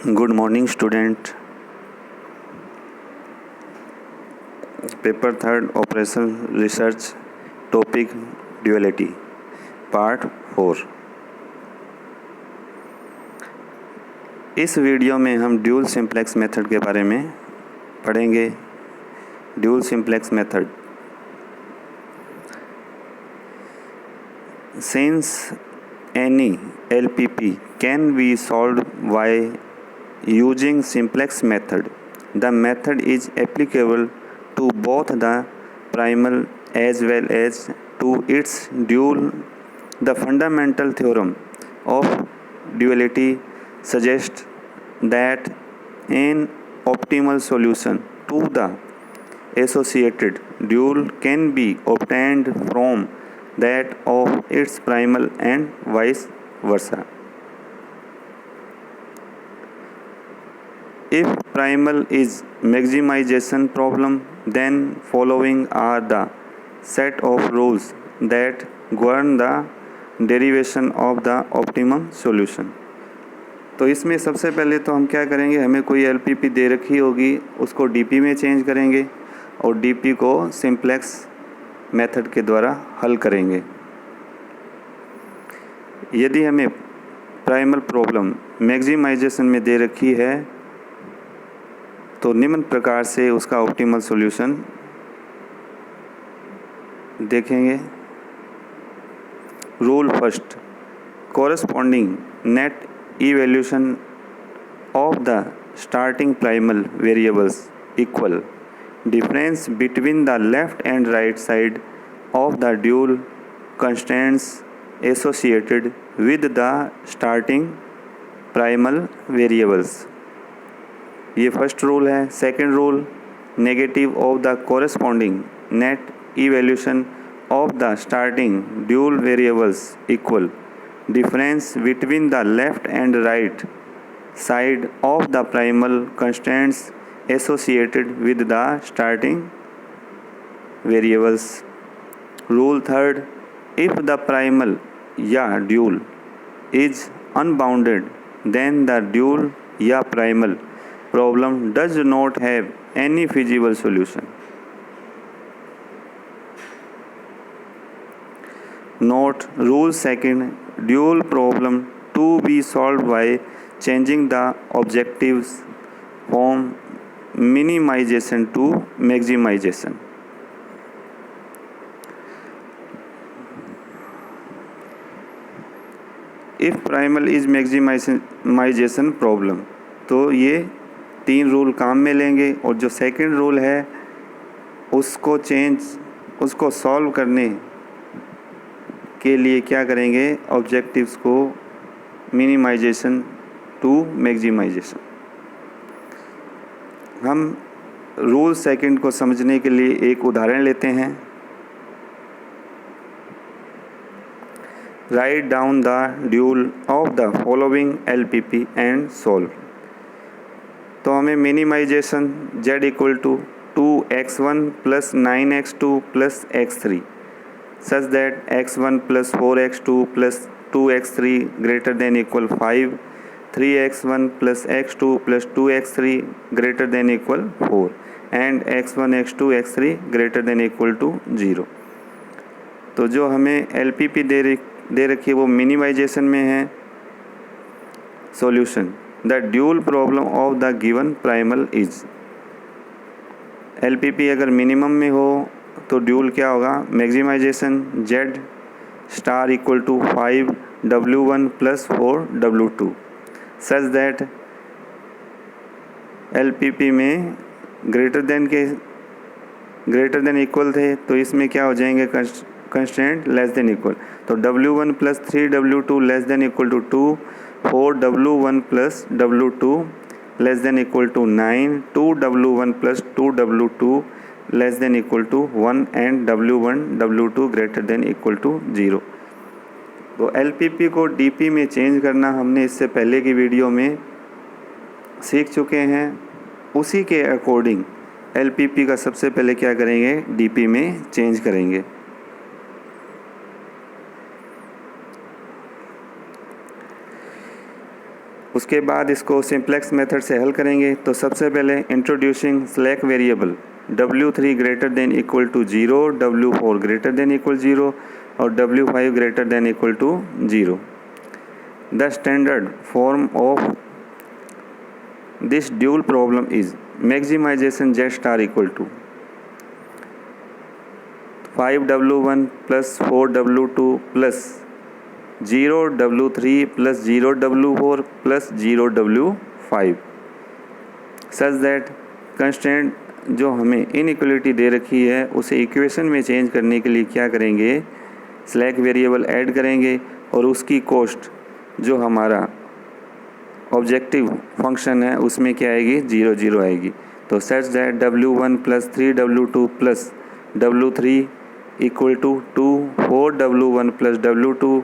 Good morning, student. Paper 3rd Operational Research Topic Duality Part 4. इस video में हम dual simplex method के बारे में पढ़ेंगे। Dual simplex method. Since any LPP can be solved by using simplex method, the method is applicable to both the primal as well as to its dual. The fundamental theorem of duality suggests that an optimal solution to the associated dual can be obtained from that of its primal and vice versa. If primal is maximization problem, then following are the set of rules that govern the derivation of the optimum solution. तो इसमें सबसे पहले तो हम क्या करेंगे, हमें कोई LPP दे रखी होगी, उसको DP में चेंज करेंगे और DP को सिंप्लेक्स मेथड के द्वारा हल करेंगे। यदि हमें प्राइमल प्रॉब्लम मैक्सिमाइजेशन में दे रखी है तो निम्न प्रकार से उसका ऑप्टिमल सॉल्यूशन देखेंगे। Rule first, corresponding net evaluation of the starting primal variables equal difference between the left and right side of the dual constants associated with the starting primal variables। ये फर्स्ट रूल है। Second rule, negative of the corresponding net evaluation of the starting dual variables equal difference between the left and right side of the primal constants associated with the starting variables। Rule third, if the primal या dual is unbounded, then the dual या primal problem does not have any feasible solution। Note, rule second, dual problem to be solved by changing the objectives from minimization to maximization। If primal is maximization problem, तो ये तीन rule काम में लेंगे और जो second rule है उसको सॉल्व करने के लिए क्या करेंगे, ऑब्जेक्टिव्स को मिनिमाइजेशन टू मैक्सिमाइजेशन। हम रूल सेकंड को समझने के लिए एक उदाहरण लेते हैं। Write down the dual of the following LPP and solve. तो हमें minimization z equal to 2x1 plus 9x2 plus x3 such that x1 plus 4x2 plus 2x3 greater than equal 5, 3x1 plus x2 plus 2x3 greater than equal 4 and x1 x2 x3 greater than equal to 0। तो जो हमें LPP दे रखी है वो minimization में है। Solution, the dual problem of the given primal is. LPP अगर minimum में हो तो ड्यूल क्या होगा, maximization z star equal to 5 W1 plus 4 W2 such that LPP में ग्रेटर देन इक्वल थे तो इसमें क्या हो जाएंगे, कंस्टेंट लेस देन इक्वल। तो W1 plus 3 W2 less than equal to 2, 4 W1 plus W2 less than equal to 9, 2 W1 plus 2 W2 less than equal to 1 and W1 W2 greater than equal to 0। तो LPP को DP में change करना हमने इससे पहले की video में सीख चुके हैं। उसी के अकॉर्डिंग LPP का सबसे पहले क्या करेंगे, DP में चेंज करेंगे। उसके बाद इसको सिंप्लेक्स मेथड से हल करेंगे। तो सबसे पहले introducing slack variable W3 greater than equal to 0, W4 greater than equal 0 और W5 greater than equal to 0। The standard form of this dual problem is maximization Z star equal to 5W1 plus 4W2 plus 0W3 plus 0W4 plus 0W5 such that constant जो हमें inequality दे रखी है उसे equation में change करने के लिए क्या करेंगे, स्लैक वेरिएबल ऐड करेंगे और उसकी कॉस्ट जो हमारा ऑब्जेक्टिव फंक्शन है उसमें क्या आएगी, 0 0 आएगी। तो such that W1 plus 3W2 plus W3 equal to 2, 4W1 plus W2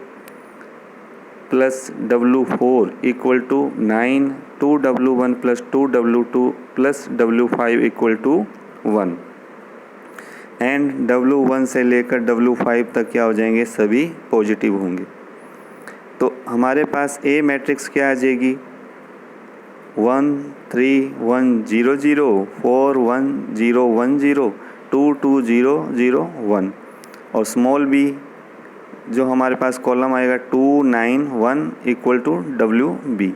plus W4 equal to 9, 2W1 plus 2W2 plus W5 equal to 1 and W1 से लेकर W5 तक क्या हो जाएंगे, सभी पॉजिटिव होंगे। तो हमारे पास A मैट्रिक्स क्या आ जाएगी, 1 3 1 0 0, 4 1 0 1 0, 2 2 0 0 1 और स्मॉल b जो हमारे पास कॉलम आएगा 2 9 1 इक्वल टू WB।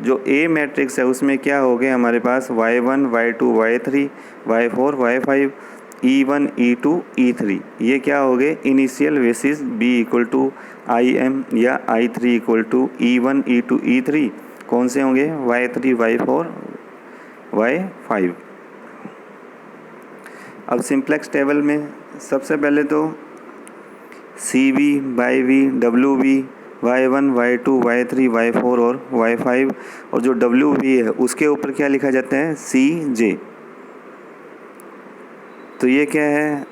जो A मैट्रिक्स है उसमें क्या हो गए हमारे पास y1 y2 y3 y4 y5 e1 e2 e3, ये क्या हो गए initial basis B equal to IM या I3 equal to e1 e2 e3 कौन से होंगे, y3 y4 y5। अब सिंप्लेक्स टेबल में सबसे पहले तो CV YV WB y1 y2 y3 y4 और y5 और जो WB है उसके ऊपर क्या लिखा जाता है, CJ। तो ये क्या है,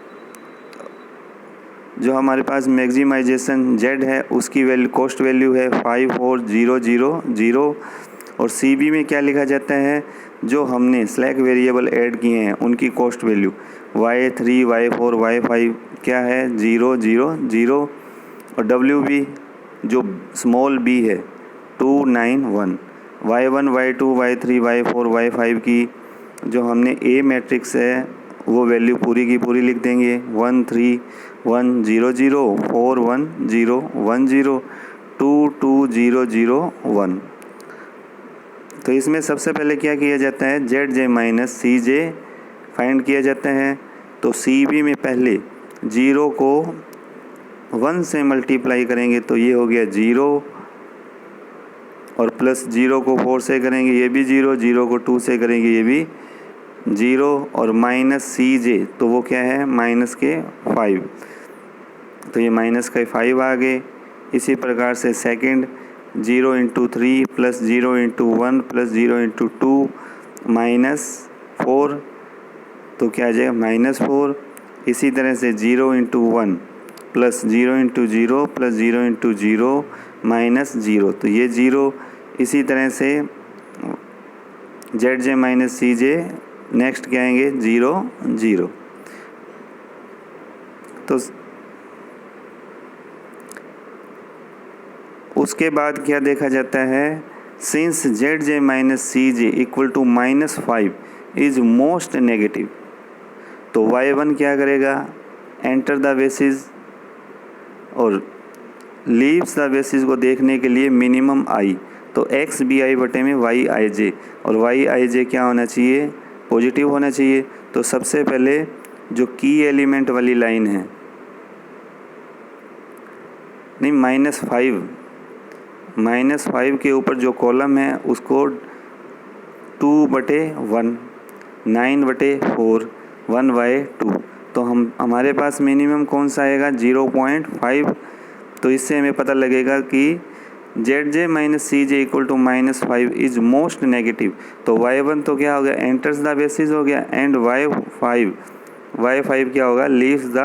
जो हमारे पास मैक्सिमाइजेशन Z है उसकी वैल्यू कॉस्ट वैल्यू है 5 4 0 0 0 और CB में क्या लिखा जाता है, जो हमने स्लैक वेरिएबल ऐड किए हैं उनकी cost value y3 y4 y5 क्या है 0 0 0 और WB जो स्मॉल b है 2 9 1, y1 y2 y3 y4 y5 की जो हमने A मैट्रिक्स है वो वैल्यू पूरी की पूरी लिख देंगे 1 3 1 0 0, 4 1 0 1 0, 2 2 0 0 1। तो इसमें सबसे पहले क्या किया जाता है, ZJ माइनस CJ फाइंड किया जाता है। तो CB में पहले 0 को 1 से मल्टीप्लाई करेंगे तो ये हो गया 0 और प्लस 0 को 4 से करेंगे ये भी 0, 0 को 2 से करेंगे ये भी 0 और माइनस CJ तो वो क्या है माइनस के 5, तो ये माइनस के 5 आ गए। इसी प्रकार से second 0 into 3 plus 0 into 1 plus 0 into 2 minus 4 तो क्या आ जाएगा माइनस 4। इसी तरह से 0 into 1 plus 0 into 0 plus 0 into 0 minus 0 तो ये 0। इसी तरह से ZJ माइनस CJ नेक्स्ट क्या आएंगे 0 0। तो उसके बाद क्या देखा जाता है, since ZJ minus CJ equal to -5 is most negative तो y1 क्या करेगा, एंटर द बेसिस और लीव्स द बेसिस को देखने के लिए मिनिमम i तो x bi बटे में y ij और y ij क्या होना चाहिए, पॉजिटिव होना चाहिए। तो सबसे पहले जो की एलिमेंट वाली लाइन है नहीं -5 के ऊपर जो कॉलम है उसको 2/1 9/4 1/2 तो हमारे पास मिनिमम कौन सा आएगा 0.5। तो इससे हमें पता लगेगा कि ZJ minus CJ equal to -5 is most negative. तो y1 तो क्या हो गया, एंटर्स द बेसिस हो गया एंड y5 क्या होगा, लीव्स द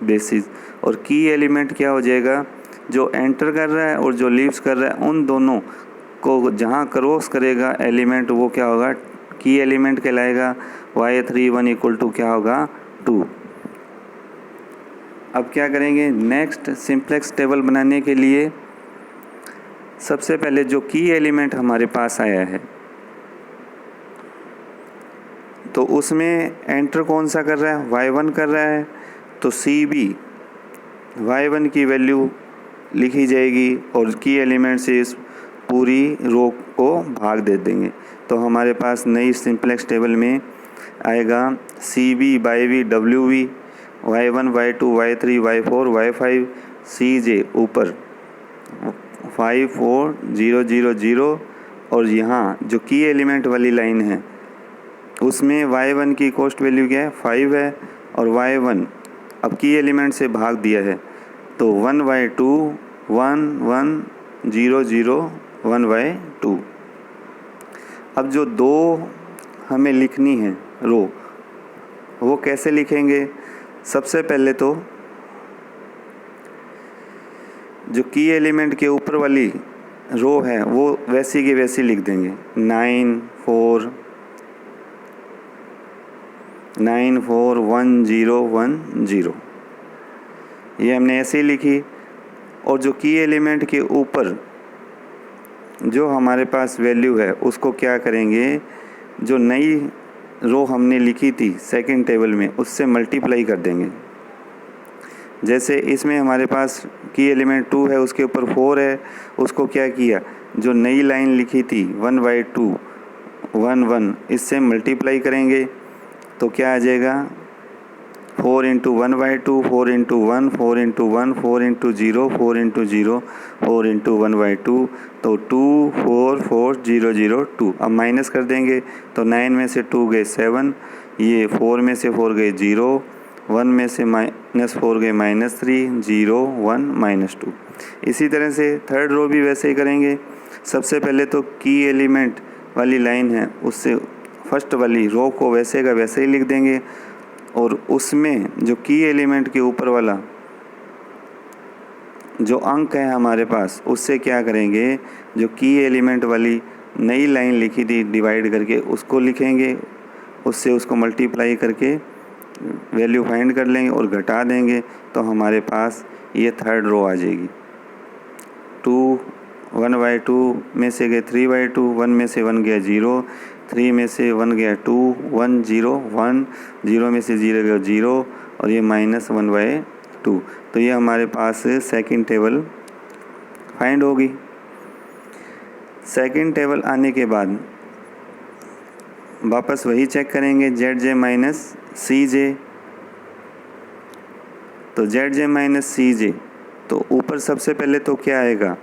बेसिस। और की एलिमेंट क्या हो जाएगा, जो एंटर कर रहा है और जो लीव्स कर रहा है उन दोनों को जहाँ क्रॉस करेगा एलिमेंट वो क्या होगा, की एलिमेंट कहलाएगा। y31 इक्वल टू क्या होगा 2। अब क्या करेंगे, नेक्स्ट सिंप्लेक्स टेबल बनाने के लिए सबसे पहले जो की एलिमेंट हमारे पास आया है तो उसमें एंटर कौन सा कर रहा है, y1 कर रहा है, तो CB y1 की वैल्यू लिखी जाएगी और की एलिमेंट से इस पूरी रो को भाग दे देंगे। तो हमारे पास नई सिंपलेक्स टेबल में आएगा CB YV WV y1 y2 y3 y4 y5 CJ ऊपर 5 4 0 0 0 और यहाँ जो की एलिमेंट वाली लाइन है उसमें y1 की कॉस्ट वैल्यू क्या है, 5 है और y1 अब की एलिमेंट से भाग दिया है तो 1/2 1 1 0 0 1/2। अब जो दो हमें लिखनी है रो वो कैसे लिखेंगे, सबसे पहले तो जो की एलिमेंट के ऊपर वाली रो है वो वैसी की वैसी लिख देंगे 9 4 9 4 1 0 1 0, ये हमने ऐसे ही लिखी। और जो की एलिमेंट के ऊपर जो हमारे पास वैल्यू है उसको क्या करेंगे, जो नई रो हमने लिखी थी सेकंड टेबल में उससे मल्टीप्लाई कर देंगे। जैसे इसमें हमारे पास की एलिमेंट 2 है, उसके ऊपर 4 है, उसको क्या किया, जो नई लाइन लिखी थी 1/2 1 1 इससे मल्टीप्लाई करेंगे तो क्या आ जाएगा 4 into 1/2 4 into 1 4 into 1 4 into 0 4 into 0 4 into 1/2 तो 2 4 4 0 0 2। अब माइनस कर देंगे तो 9 में से 2 गए 7, ये 4 में से 4 गए 0, 1 में से -4 गए -3 0 1 -2। इसी तरह से थर्ड रो भी वैसे ही करेंगे। सबसे पहले तो की एलिमेंट वाली लाइन है उससे फर्स्ट वाली रो को वैसे का वैसे ही लिख देंगे और उसमें जो की एलिमेंट के ऊपर वाला जो अंक है हमारे पास उससे क्या करेंगे, जो की एलिमेंट वाली नई लाइन लिखी थी डिवाइड करके उसको लिखेंगे, उससे उसको मल्टीप्लाई करके वैल्यू फाइंड कर लेंगे और घटा देंगे तो हमारे पास ये थर्ड रो आ जाएगी। 2 1/2 में से गए 3/2, 1 में से 1 गया 0, 3 में से 1 गया 2 1 0 1 0 में से 0 गया 0 और ये -1/2। तो ये हमारे पास सेकंड टेबल फाइंड होगी। सेकंड टेबल आने के बाद वापस वही चेक करेंगे ZJ माइनस CJ, तो ZJ माइनस CJ तो ऊपर सबसे पहले तो क्या आएगा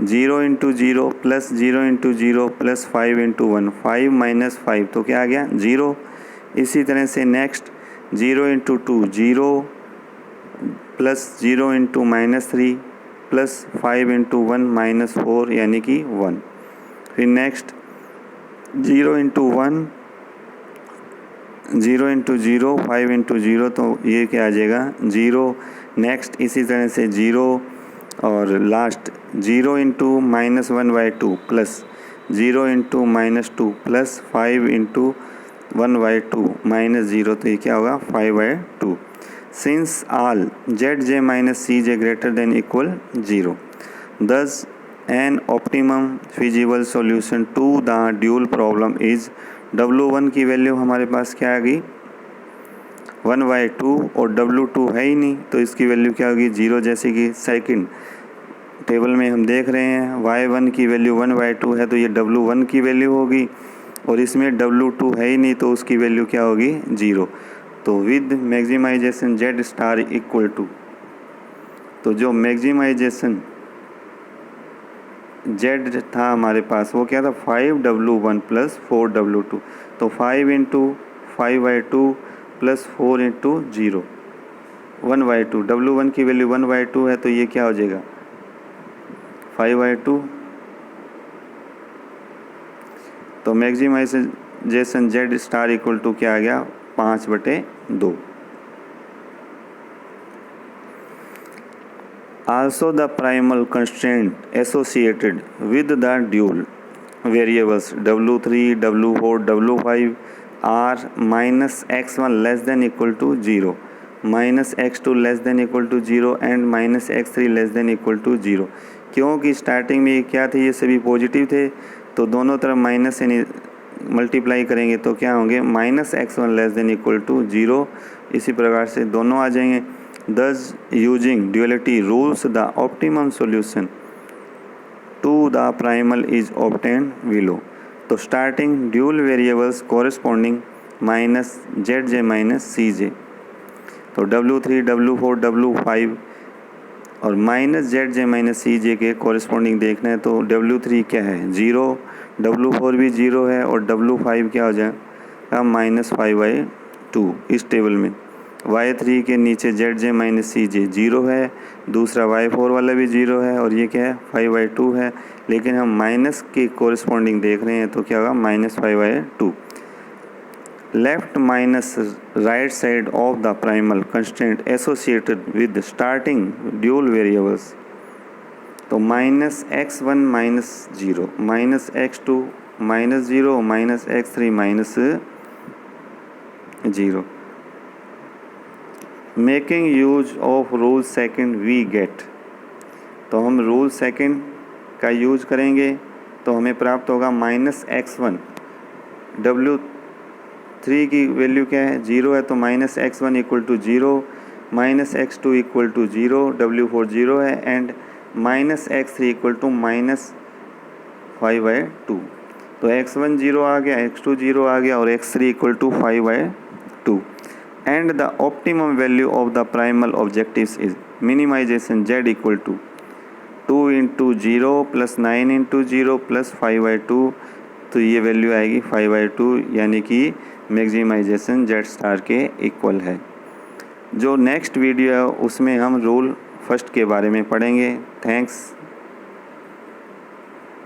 0 into 0 plus 0 into 0 plus 5 into 1 5 minus 5 तो क्या आ गया 0। इसी तरह से next 0 into 2 0 plus 0 into -3 plus 5 into 1 -4 यानी कि 1। फिर नेक्स्ट 0 इंटू 1 0 इंटू 0 5 इंटू 0 तो ये क्या आ जाएगा 0। नेक्स्ट इसी तरह से 0 और last 0 into -1/2 plus 0 into -2 plus 5 into 1/2 -0 तो ये क्या होगा 5/2। Since all ZJ minus CJ greater than equal 0 thus an optimum feasible solution to the dual problem is W1 की वैल्यू हमारे पास क्या आ गई 1/2 और W2 है ही नहीं तो इसकी वैल्यू क्या होगी 0। जैसे कि सेकंड टेबल में हम देख रहे हैं y1 की वैल्यू 1/2 है तो ये W1 की वैल्यू होगी और इसमें W2 है ही नहीं तो उसकी वैल्यू क्या होगी 0। तो with maximization Z star equal to, तो जो मैक्सिमाइजेशन Z था हमारे पास वो क्या था 5W1 प्लस 4W2 तो 5 इंटू 5/2 प्लस 4 इंटू 0 1/2। W1 की वैल्यू 1/2 है तो ये क्या हो जाएगा 5/2। तो maximization Z star equal to क्या आ गया 5/2। Also the primal constraint associated with the dual variables W3, W4, W5 are -x1 less than equal to 0, -x2 less than equal to 0 and -x3 less than equal to 0। क्योंकि starting में क्या थे, ये सभी positive थे, तो दोनों तरफ माइनस से मल्टीप्लाई करेंगे तो क्या होंगे, -x1 less than equal to 0। इसी प्रकार से दोनों आ जाएंगे। Thus using duality rules the optimum solution to the primal is obtained below. तो starting dual variables corresponding -zj -cj, तो W3 W4 W5 और -zj -cj के कोरिस्पॉन्डिंग देखना है। तो W3 क्या है, 0, W4 भी 0 है और W5 क्या हो जाएगा, -5/2 इस टेबल में। Y3 के नीचे zj -cj 0 है, दूसरा Y4 वाला भी 0 है और ये क्या है, 5/2 है, लेकिन हम माइनस के कोरिस्पॉन्डिंग देख रहे हैं तो क्या होगा, -5/2। Left minus right side of the primal constant associated with starting dual variables, तो -x1 -0 -x2 -0 -x3 -0। Making use of rule second we get, तो हम रूल सेकंड का यूज करेंगे तो हमें प्राप्त होगा -x1। W3 की वैल्यू क्या है, 0 है, तो -x1 equal to 0, -x2 equal to 0, W4 0 है एंड -x3 इक्वल टू -5/2। तो x1 0 आ गया, x2 0 आ गया और x3 equal to 5/2। And the optimum value of the primal objectives is minimization z equal to 2 × 0 + 9 × 0 + 5/2, तो ये वैल्यू आएगी 5/2, यानी कि मैक्सिमाइजेशन z स्टार के इक्वल है। जो नेक्स्ट वीडियो है उसमें हम रूल फर्स्ट के बारे में पढ़ेंगे। थैंक्स।